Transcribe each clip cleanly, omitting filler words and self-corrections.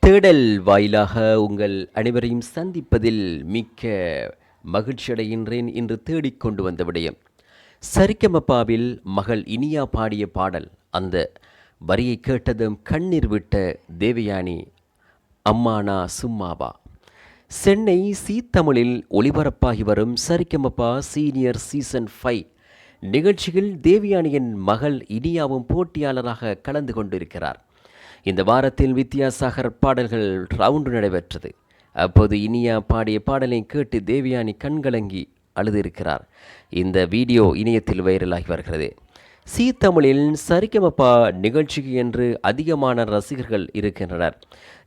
தேடல் வாயிலாக உங்கள் அனைவரையும் சந்திப்பதில் மிக்க மகிழ்ச்சியடைகின்றேன். இன்று தேடிக்கொண்டு வந்த விடயம் சரிகமபாவில் மகள் இனியா பாடிய பாடல். அந்த வரியை கேட்டதும் கண்ணீர் விட்ட தேவயானி அம்மானா சும்மாவா. சென்னை சீ தமிழில் ஒளிபரப்பாகி வரும் சரிகமபா சீனியர் சீசன் 5 நிகழ்ச்சியில் தேவயானியின் மகள் இனியாவும் போட்டியாளராக கலந்து கொண்டிருக்கிறார். இந்த வாரத்தில் வித்யாசாகர் பாடல்கள் ரவுண்டு நடைபெற்றது. அப்போது இனியா பாடிய பாடலை கேட்டு தேவயானி கண்கலங்கி அழுதிருக்கிறார். இந்த வீடியோ இணையத்தில் வைரலாகி வருகிறது. சீ தமிழில் சரிகமபா நிகழ்ச்சிக்கு என்று அதிகமான ரசிகர்கள் இருக்கின்றனர்.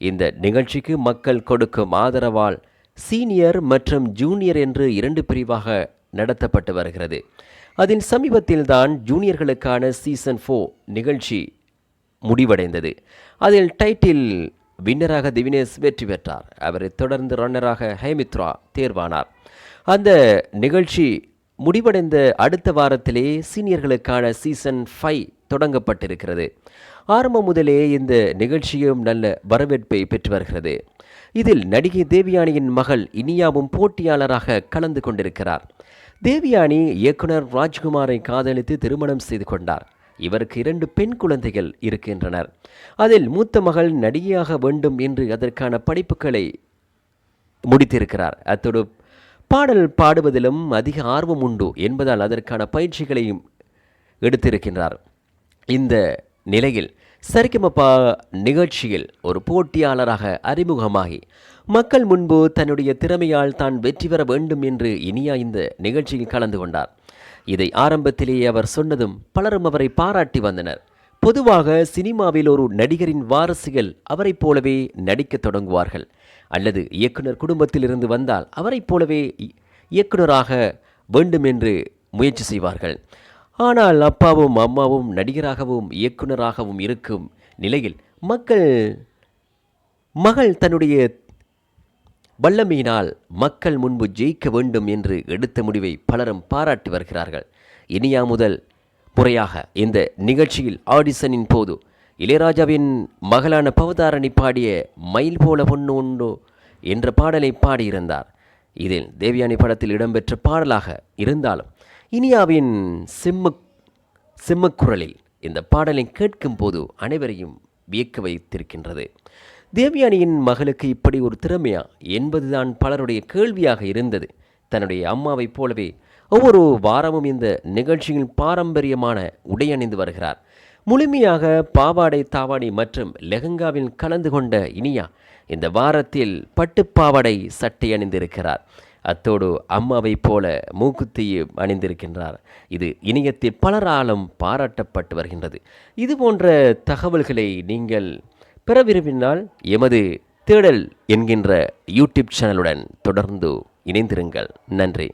இந்த நிகழ்ச்சிக்கு மக்கள் கொடுக்கும் ஆதரவால் சீனியர் மற்றும் ஜூனியர் என்று 2 பிரிவாக நடத்தப்பட்டு வருகிறது. அதில் சமீபத்தில்தான் ஜூனியர்களுக்கான சீசன் 4 நிகழ்ச்சி முடிவடைந்தது. அதில் டைட்டில் வின்னராக திவினேஷ் வெற்றி பெற்றார். அவரை தொடர்ந்து ரன்னராக ஹேமித்ரா தேர்வானார். அந்த நிகழ்ச்சி முடிவடைந்த அடுத்த வாரத்திலே சீனியர்களுக்கான சீசன் 5 தொடங்கப்பட்டிருக்கிறது. ஆரம்பம் முதலே இந்த நிகழ்ச்சியும் நல்ல வரவேற்பை பெற்று வருகிறது. இதில் நடிகை தேவயானியின் மகள் இனியாவும் போட்டியாளராக கலந்து கொண்டிருக்கிறார். தேவயானி இயக்குனர் ராஜ்குமாரை காதலித்து திருமணம் செய்து கொண்டார். இவருக்கு 2 பெண் குழந்தைகள் இருக்கின்றனர். அதில் மூத்த மகள் நடிகையாக வேண்டும் என்று அதற்கான படிப்புகளை முடித்திருக்கிறார். அத்தோடு பாடல் பாடுவதிலும் அதிக ஆர்வம் உண்டு என்பதால் அதற்கான பயிற்சிகளையும் எடுத்திருக்கின்றார். இந்த நிலையில் சரிகமபா நிகழ்ச்சியில் ஒரு போட்டியாளராக அறிமுகமாகி மக்கள் முன்பு தன்னுடைய திறமையால் தான் வெற்றி பெற வேண்டும் என்று இனியா இந்த நிகழ்ச்சியில் கலந்து கொண்டார். இதை ஆரம்பத்திலேயே அவர் சொன்னதும் பலரும் அவரை பாராட்டி வந்தனர். பொதுவாக சினிமாவில் ஒரு நடிகரின் வாரிசுகள் அவரைப் போலவே நடிக்க தொடங்குவார்கள், அல்லது இயக்குனர் குடும்பத்தில் இருந்து வந்தால் அவரைப் போலவே இயக்குனராக வேண்டும் என்று முயற்சி செய்வார்கள். ஆனால் அப்பாவும் அம்மாவும் நடிகராகவும் இயக்குனராகவும் இருக்கும் நிலையில் மகள் தன்னுடைய வல்லமையினால் மக்கள் முன்பு ஜெயிக்க வேண்டும் என்று எடுத்த முடிவை பலரும் பாராட்டி வருகிறார்கள். இனியா முதல் முறையாக இந்த நிகழ்ச்சியில் ஆடிஷனின் போது இளையராஜாவின் மகளான பவதாரணி பாடிய மயில் போல பொண்ணு உண்டு என்ற பாடலை பாடியிருந்தார். இதில் தேவயானி படத்தில் இடம்பெற்ற பாடலாக இருந்தாலும் இனியாவின் செம்மக்குரலில் இந்த பாடலை கேட்கும் போது அனைவரையும் வியக்க வைத்திருக்கின்றது. தேவயானியின் மகளுக்கு இப்படி ஒரு திறமையா என்பதுதான் பலருடைய கேள்வியாக இருந்தது. தன்னுடைய அம்மாவைப் போலவே ஒவ்வொரு வாரமும் இந்த நிகழ்ச்சியில் பாரம்பரியமான உடை அணிந்து வருகிறார். முழுமையாக பாவாடை தாவாடை மற்றும் லெஹங்காவில் கலந்து கொண்ட இனியா இந்த வாரத்தில் பட்டுப்பாவாடை சட்டை அணிந்திருக்கிறார். அத்தோடு அம்மாவைப் போல மூக்குத்தியும் அணிந்திருக்கின்றார். இது இணையத்தில் பலராலும் பாராட்டப்பட்டு வருகின்றது. இது போன்ற தகவல்களை நீங்கள் பெற விரும்பினால் எமது தேடல் என்கின்ற யூடியூப் சேனலுடன் தொடர்ந்து இணைந்திருங்கள். நன்றி.